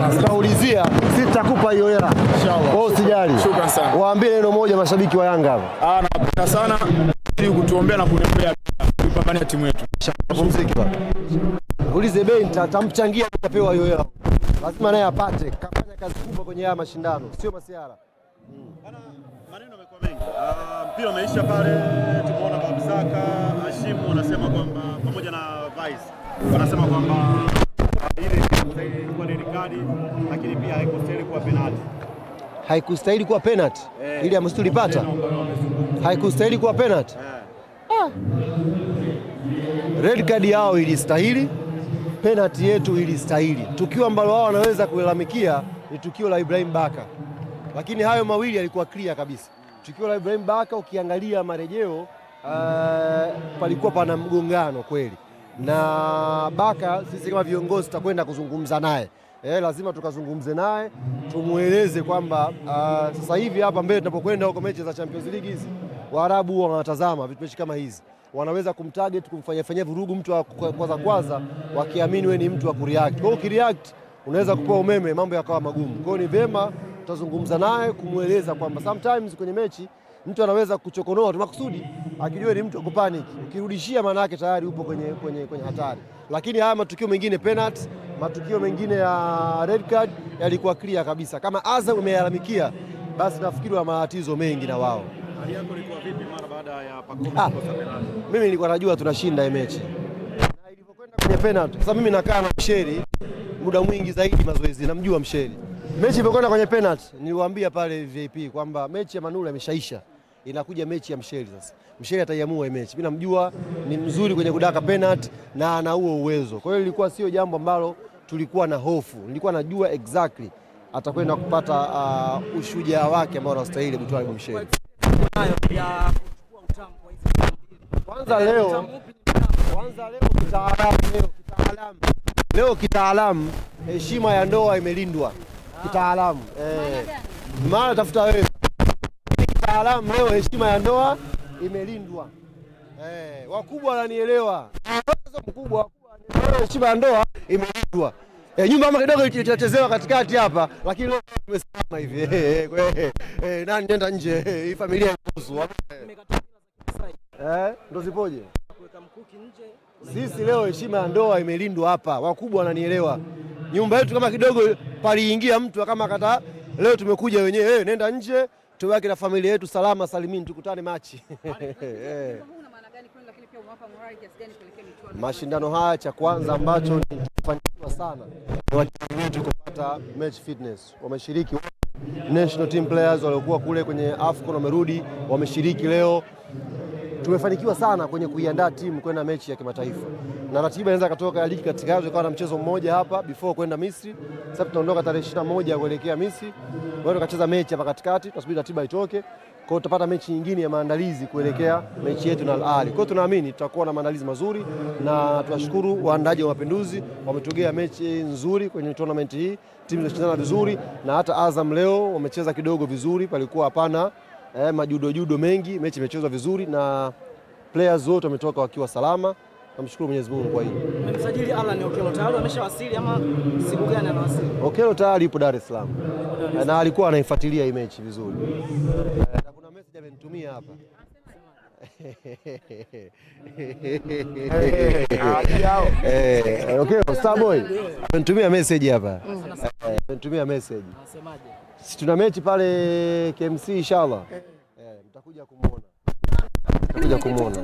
Tutaulizia, sisi tutakupa hiyo hela. Inshallah. Wewe usijali. Shukrani sana. Waambie neno moja mashabiki wa Yanga hapa. Napenda sana ili kutuombea na kuniombea kupambania timu yetu. Pumziki bwana. Ulize bei nitamchangia atapewa hiyo hela. Lazima naye apate. Kafanya kazi kubwa kwenye haya mashindano, sio masiara. Bana, maneno yamekuwa mengi. Mpira umeisha pale, tumeona Babzaka, Hashim wanasema kwamba pamoja na Vice wanasema kwamba ile ilikuwa ni kadi lakini pia haikustahili kuwa penalty. Haikustahili kuwa penalty. Ile ambayo tulipata. Haikustahili kuwa penalty. Red card yao ilistahili, penalty yetu ilistahili. Tukio ambalo wao wanaweza kulalamikia ni tukio la Ibrahim Baka. Lakini hayo mawili yalikuwa clear kabisa. Tukio la Ibrahim Baka ukiangalia marejeo palikuwa pana mgongano kweli. Na Baka sisi kama viongozi tutakwenda kuzungumza naye. Lazima tukazungumze naye, tumueleze kwamba sasa hivi hapa mbele tunapokwenda huko mechi za Champions League hizi, Waarabu huwa wanatazama vitu mechi kama hizi. Wanaweza kumtarget kumfanyia vurugu mtu wa kwanza wakiamini wewe ni mtu wa kureact. Kwa hiyo ukireact unaweza kupewa umeme, mambo yakawa magumu. Kwa hiyo ni vyema tutazungumza naye kumueleza kwamba sometimes kwenye mechi mtu anaweza kuchokonoa tu makusudi akijua ni mtu wa kupanic. Ukirudishia maana yake tayari upo kwenye hatari. Lakini haya matukio mengine penalty, matukio mengine ya red card yalikuwa clear kabisa. Kama Azam umeyalalamikia basi nafikiri wa matatizo mengi na wao. Hali yako ilikuwa vipi mara baada ya Pacome kukosa penalty? Mimi nilikuwa najua tunashinda hii mechi. Na ilipokwenda kwenye penalty, sasa mimi nakaa na Msheri muda mwingi zaidi mazoezi, namjua Msheri. Mechi ilipokwenda kwenye penalty, niliwaambia pale VIP kwamba mechi ya Manula imeshaisha. Inakuja mechi ya Msheri sasa. Msheri ataiamua hii mechi. Mimi namjua ni mzuri kwenye kudaka penalty na ana huo uwezo. Kwa hiyo ilikuwa sio jambo ambalo tulikuwa na hofu. Nilikuwa najua exactly atakwenda kupata ushujaa wake ambao anastahili Butwalib Msheri. Kwanza leo kitaalamu heshima ya ndoa imelindwa kitaalamu. Maana tafuta wewe. Kitaalamu leo heshima ya ndoa imelindwa. Wakubwa wananielewa. Mkubwa wakubwa heshima ya ndoa imelindwa. Nyumba kama kidogo itachezewa katikati hapa, lakini leo tumesimama hivi. Nani nenda nje? Hii familia inahusu. Ndo zipoje? Kuweka mkuki nje. Sisi leo heshima ya ndoa imelindwa hapa. Wakubwa wananielewa. Nyumba yetu kama kidogo paliingia mtu kama kata, leo tumekuja wenyewe, nenda nje, tubaki na familia yetu salama salimini, tukutane machi. Mashindano haya cha kwanza ambacho nilifanikiwa sana ni wachezaji wetu kupata match fitness. Wameshiriki national team players waliokuwa kule kwenye AFCON wamerudi, wameshiriki leo. Tumefanikiwa sana kwenye kuiandaa timu kwenda mechi ya kimataifa. Na ratiba inaweza kutoka ya ligi katikati kwa na mchezo mmoja hapa before kwenda Misri. Sasa tunaondoka tarehe 21 kuelekea Misri. Bado tukacheza mechi hapa katikati, tunasubiri ratiba itoke. Kwa hiyo tutapata mechi nyingine ya maandalizi kuelekea mechi yetu na Al Ahly. Kwa hiyo tunaamini tutakuwa na maandalizi mazuri na tunashukuru waandaji wa Mapinduzi wametugea mechi nzuri kwenye tournament hii. Timu zinashindana vizuri na hata Azam leo wamecheza kidogo vizuri, palikuwa hapana majudo mengi, mechi imechezwa vizuri na players wote wametoka wakiwa salama. Namshukuru Mwenyezi Mungu kwa hili. Mmemsajili Alan Okello, tayari ameshawasili ama siku gani anawasili? Okello tayari yupo Dar es Salaam. Na alikuwa anaifuatilia hii mechi vizuri. Na kuna message amenitumia hapa. Okello Starboy amenitumia message hapa. Amenitumia message. Anasemaje? Si tuna mechi pale KMC inshallah. Mtakuja kumuona. Mtakuja kumuona.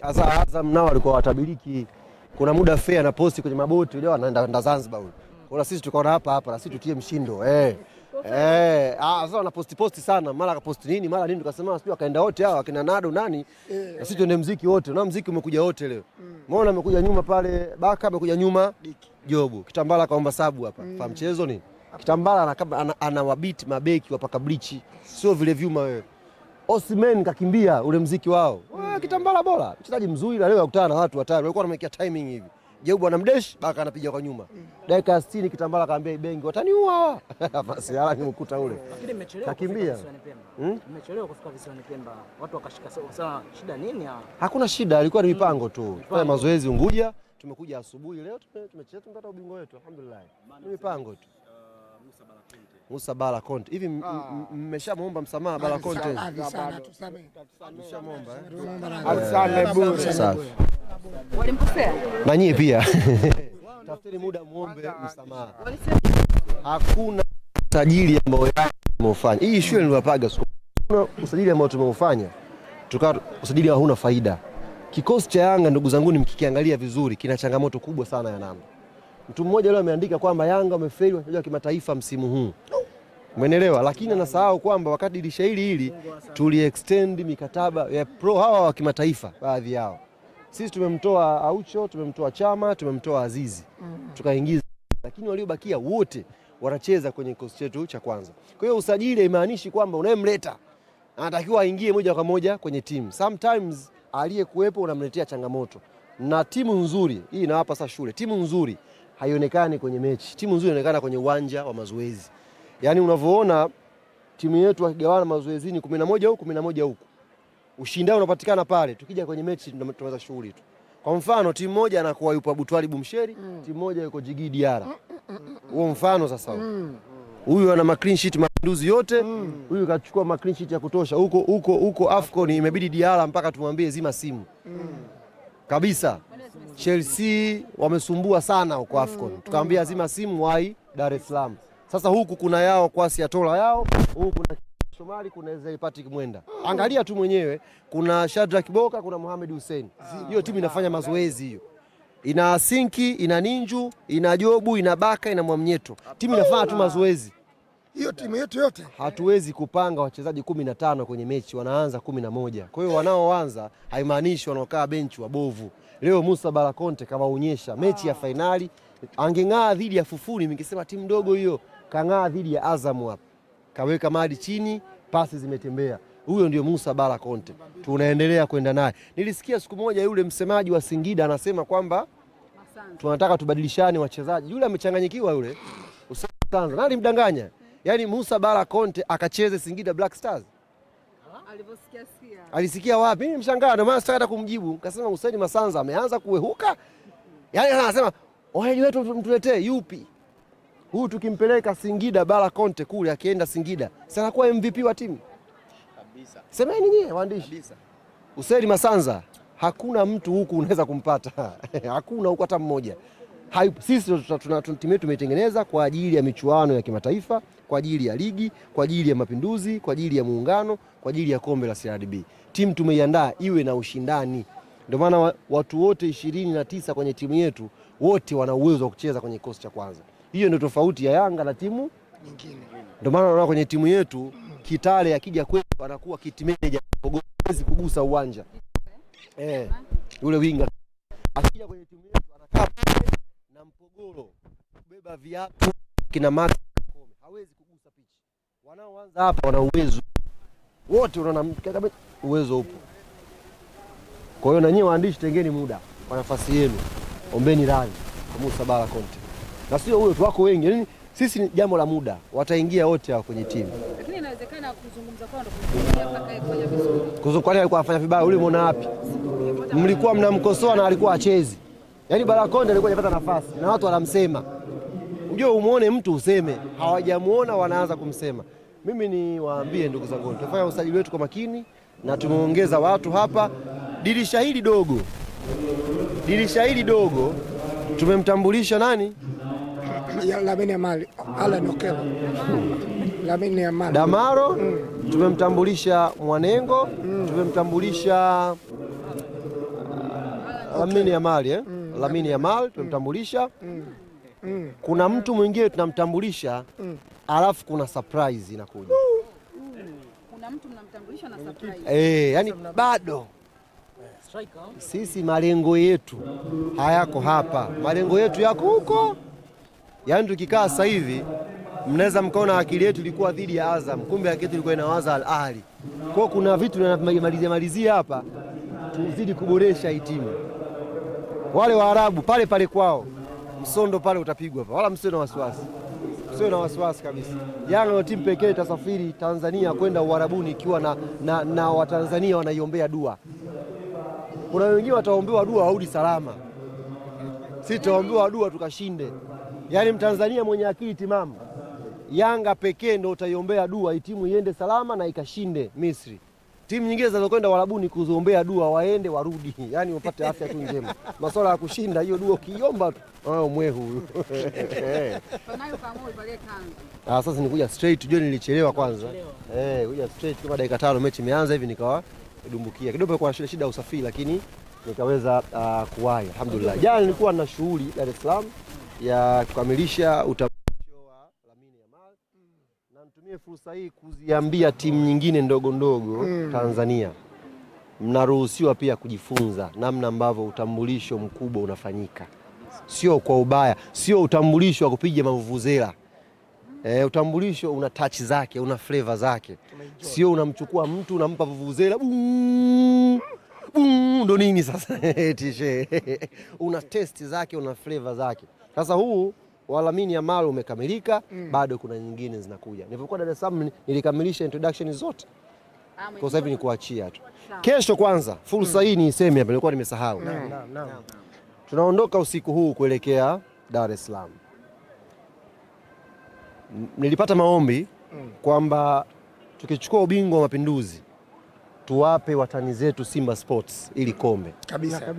Sasa Azam nao walikuwa watabiriki. Kuna muda fair na posti kwenye maboti leo anaenda Zanzibar huko. Kwa sisi tukaona hapa na sisi tutie mshindo. Sasa wana posti sana, mara akaposti nini, mara nini, tukasema sio akaenda wote hao akina Nado nani. Na sisi tuende muziki wote. Na muziki umekuja wote leo. Umeona amekuja nyuma pale, Baka amekuja nyuma, Jobu. Kitambala kaomba sabu hapa. Fa mchezo nini? Kitambala ana wabiti mabeki wapaka blichi. Sio vile vyuma wewe. Osimhen kakimbia ule muziki wao. Kitambala bora. Mchezaji mzuri na leo akutana na watu hatari. Walikuwa wamekea timing hivi. Jobu anamdesh, Baka anapiga kwa nyuma. Dakika 60 Kitambala akaambia Ibengi wataniua. Basi ala nimekuta ule. Lakini mmechelewa kakimbia. Mmechelewa kufika visiwani Pemba. Watu wakashika sana, shida nini hapa? Hakuna shida, ilikuwa ni mipango tu. Fanya mazoezi Unguja, tumekuja asubuhi leo tumecheza tumepata ubingwa wetu alhamdulillah. Ni mipango tu. Musa Bala Conte. Hivi mmeshamuomba msamaha Bala Conte? Mmeshamuomba Asante bure. Safi. Walimkosea? Na nyie pia. Tafuteni muda muombe msamaha. Hakuna usajili ambao tumeufanya. Hii shule niliwapaga siku. Kuna usajili ambao tumeufanya. Tukawa usajili hauna faida. Kikosi cha Yanga ndugu zangu mkikiangalia vizuri kina changamoto kubwa sana ya namba. Mtu mmoja leo ameandika kwamba Yanga wamefeli wachezaji wa kimataifa msimu huu. Umeelewa? Lakini anasahau kwamba wakati dirisha hili tuli-extend mikataba ya pro hawa wa kimataifa baadhi yao. Sisi tumemtoa Aucho, tumemtoa Chama, tumemtoa Azizi. Tukaingiza. Lakini waliobakia wote wanacheza kwenye kikosi chetu cha kwanza. Kwa hiyo usajili haimaanishi kwamba unayemleta anatakiwa aingie moja kwa moja kwenye timu. Sometimes aliyekuwepo unamletea changamoto. Na timu nzuri, hii inawapa sasa shule. Timu nzuri haionekani kwenye mechi. Timu nzuri inaonekana kwenye uwanja wa mazoezi. Yaani unavyoona timu yetu wakigawana mazoezini 11 huku 11 huku. Ushindani unapatikana pale. Tukija kwenye mechi tunaweza shughuli tu. Kwa mfano timu moja anakuwa yupo Abutwali Bumsheri, timu moja yuko Jigi Diara. Huo mfano sasa huo. Huyu ana ma clean sheet Mapinduzi yote, huyu kachukua ma clean sheet ya kutosha. Huko Afcon imebidi Diara mpaka tumwambie zima simu. Kabisa. Chelsea wamesumbua sana huko Afcon. Tukamwambia zima simu wai Dar es Salaam. Sasa huku kuna yao Kwasi Atola yao, huku kuna Somali, kuna Ezel Patrick Mwenda. Angalia tu mwenyewe, kuna Shadrack Boka, kuna Mohamed Hussein. Hiyo timu inafanya mazoezi hiyo. Ina Sinki, ina Ninju, ina Jobu, ina Baka, ina Mwamnyeto. Timu inafanya tu mazoezi. Hiyo timu yetu yote. Hatuwezi kupanga wachezaji 15 kwenye mechi, wanaanza 11. Kwa hiyo wanaoanza haimaanishi wanaokaa benchi wabovu. Leo Musa Bala Conte kawaonyesha mechi ya fainali, angeng'aa dhidi ya Fufuni, ningesema timu ndogo hiyo, kang'aa dhidi ya Azam hapa. Kaweka madi chini, pasi zimetembea. Huyo ndio Musa Bala Conte. Tunaendelea kwenda naye. Nilisikia siku moja yule msemaji wa Singida anasema kwamba tunataka tubadilishane wachezaji. Yule amechanganyikiwa yule. Usanza. Nani mdanganya? Yaani Musa Bala Conte akacheze Singida Black Stars. Alisikia wapi? Mimi mshangaa ndio maana sitaka kumjibu. Nikasema Hussein Masanza ameanza kuwehuka. Yaani anasema, "Wachezaji wetu mtuletee yupi?" Huyu tukimpeleka Singida Bala Conte kule akienda Singida, si anakuwa MVP wa timu? Kabisa. Semeni nyie waandishi. Kabisa. Hussein Masanza hakuna mtu huku unaweza kumpata. Hakuna huku hata mmoja. Sisi timu yetu tumeitengeneza kwa ajili ya michuano ya kimataifa, kwa ajili ya ligi, kwa ajili ya mapinduzi, kwa ajili ya muungano, kwa ajili ya kombe la CRDB. Timu tumeiandaa iwe na ushindani. Ndio maana watu wote 29 kwenye timu yetu wote wana uwezo wa kucheza kwenye kikosi cha kwanza. Hiyo ndio tofauti ya Yanga na timu nyingine. Ndio maana unaona kwenye timu yetu Kitale akija kwetu anakuwa kit manager, hawezi kugusa uwanja. Yule winga akija kwenye timu yetu anakaa na Mpogolo kubeba viatu kina Max Kome, hawezi kugusa pichi. Wanaoanza hapa wana uwezo wote, unaona uwezo upo. Kwa hiyo na nyinyi waandishi tengeni muda kwa nafasi yenu, ombeni radhi kwa Musa Bala Conte. Na sio huyo tu, wako wengi. Yaani sisi ni jambo la muda, wataingia wote hao kwenye timu. Lakini inawezekana kuzungumza kwao ndio kufikia mpaka kufanya vizuri. Kwani alikuwa anafanya vibaya? Ule muona wapi? Mlikuwa mnamkosoa na alikuwa achezi. Yaani Bala Conte alikuwa hajapata nafasi na watu wanamsema. Unajua umuone mtu useme, hawajamuona wanaanza kumsema. Mimi ni waambie ndugu zangu, tutafanya usajili wetu kwa makini na tumeongeza watu hapa. Dirisha hili dogo tumemtambulisha nani? Lamine Yamal, Alan Okello. Lamine Yamal. Damaro, tumemtambulisha Mwanengo, tumemtambulisha Lamine Yamal, Lamine Yamal tumemtambulisha. Kuna mtu mwingine tunamtambulisha, alafu kuna surprise inakuja. Kuna mtu mnamtambulisha na surprise. Yani bado sisi malengo yetu hayako hapa, malengo yetu yako huko. Yaani tukikaa sasa hivi mnaweza mkaona akili yetu ilikuwa dhidi ya Azam, kumbe akili yetu ilikuwa inawaza Al Ahly. Kwa kuna vitu tunamalizia hapa, tuzidi kuboresha hii timu. wale Waarabu pale pale kwao, msondo pale utapigwa hapa, wala msio na wasiwasi, msio na wasiwasi kabisa. Yanga ndio timu pekee itasafiri Tanzania kwenda Uarabuni ikiwa na Watanzania wanaiombea dua. Kuna wengine wataombewa dua warudi salama, sisi tutaombewa dua tukashinde. Yaani Mtanzania mwenye akili timamu, Yanga pekee ndio utaiombea dua timu iende salama na ikashinde Misri. Timu nyingine zinazokwenda Uarabuni kuziombea dua waende warudi, yaani wapate afya tu njema. Masuala ya kushinda hiyo dua ukiomba tu mwehu huyu. Sasa nikuja straight, jua nilichelewa kwanza. Kuja straight kama dakika 5 mechi imeanza hivi nikawa dumbukia. Kidogo kwa shida usafiri lakini nikaweza kuwahi alhamdulillah. Jana nilikuwa na shughuli Dar es Salaam ya kukamilisha utambulisho wa Lamine Yamal. Na nitumie fursa hii kuziambia timu nyingine ndogo ndogo Tanzania, mnaruhusiwa pia kujifunza namna ambavyo utambulisho mkubwa unafanyika. Sio kwa ubaya, sio utambulisho wa kupiga mavuvuzela. Utambulisho una touch zake, una flavor zake. Sio unamchukua mtu unampa vuvuzela ndo nini sasa tishe. Una taste zake, una flavor zake. Sasa huu wa Lamine Yamal umekamilika, bado kuna nyingine zinakuja. Nilipokuwa Dar es Salaam nilikamilisha introduction zote. Kwa sasa hivi ni kuachia tu. Kesho kwanza fursa hii niiseme hapa, nilikuwa nimesahau. Naam. Tunaondoka usiku huu kuelekea Dar es Salaam. Nilipata maombi kwamba tukichukua ubingwa wa Mapinduzi tuwape watani zetu Simba Sports ili kombe. Kabisa.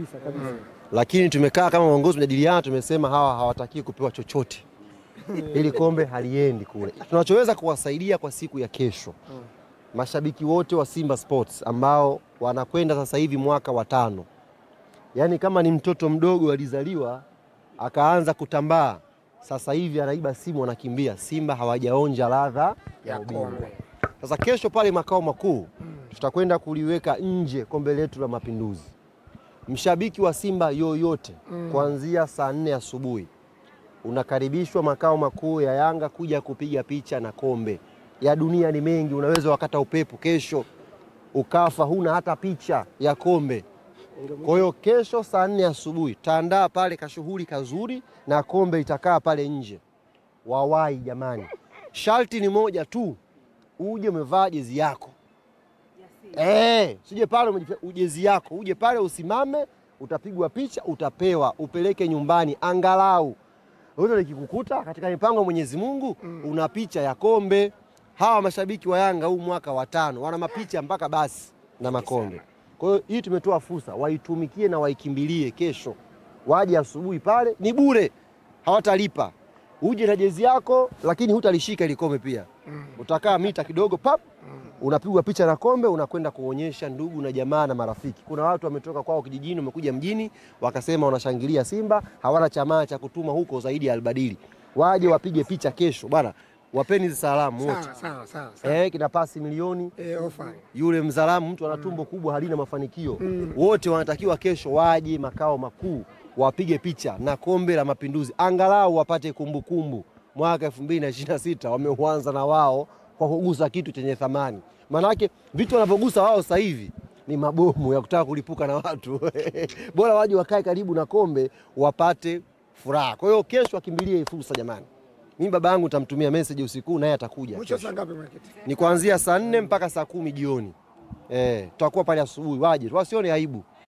Lakini tumekaa kama uongozi mjadiliana, tumesema hawa hawataki kupewa chochote. Ili kombe haliendi kule. Tunachoweza kuwasaidia kwa siku ya kesho, mashabiki wote wa Simba Sports ambao wanakwenda sasa hivi mwaka wa 5. Yaani kama ni mtoto mdogo alizaliwa akaanza kutambaa, sasa hivi anaiba simu anakimbia. Simba hawajaonja ladha ya ubingwa. Sasa kesho pale makao makuu tutakwenda kuliweka nje kombe letu la Mapinduzi. Mshabiki wa Simba yoyote kuanzia saa 4 asubuhi unakaribishwa makao makuu ya Yanga kuja kupiga picha na kombe. Ya dunia ni mengi, unaweza wakata upepo kesho ukafa huna hata picha ya kombe. Kwa hiyo kesho saa 4 asubuhi taandaa pale kashughuli kazuri na kombe itakaa pale nje. Wawai jamani. Sharti ni moja tu, uje umevaa jezi yako. Sije pale ujezi yako, uje pale usimame, utapigwa picha, utapewa, upeleke nyumbani angalau. Wewe likikukuta katika mipango Mwenyezi Mungu una picha ya kombe. Hawa mashabiki wa Yanga huu mwaka wa 5 wana mapicha mpaka basi na makombe. Kwa hiyo hii tumetoa fursa, waitumikie na waikimbilie kesho. Waje asubuhi pale, ni bure. Hawatalipa. Uje na jezi yako lakini hutalishika ile kombe pia. Utakaa mita kidogo pap, unapigwa picha na kombe, unakwenda kuonyesha ndugu na jamaa na marafiki. Kuna watu wametoka kwao kijijini wamekuja mjini wakasema wanashangilia Simba, hawana chama cha kutuma huko zaidi ya Albadili. Waje wapige picha kesho bwana. Wapeni salamu wote. Sawa. Kina pasi milioni. Ofa. Yule mzalamu mtu ana tumbo kubwa halina mafanikio. Wote wanatakiwa kesho waje makao makuu wapige picha na kombe la Mapinduzi. Angalau wapate kumbukumbu. Mwaka 2026 wameuanza na wao kwa kugusa kitu chenye thamani. Manake vitu wanavyogusa wao sasa hivi ni mabomu ya kutaka kulipuka na watu. Bora waje wakae karibu na kombe wapate furaha. Kwa hiyo kesho akimbilie fursa jamani. Mimi baba yangu nitamtumia message usiku naye atakuja. Mwisho saa ngapi mwenyekiti? Ni kuanzia saa 4 mpaka saa 10 jioni. Tutakuwa pale asubuhi, waje wasione aibu.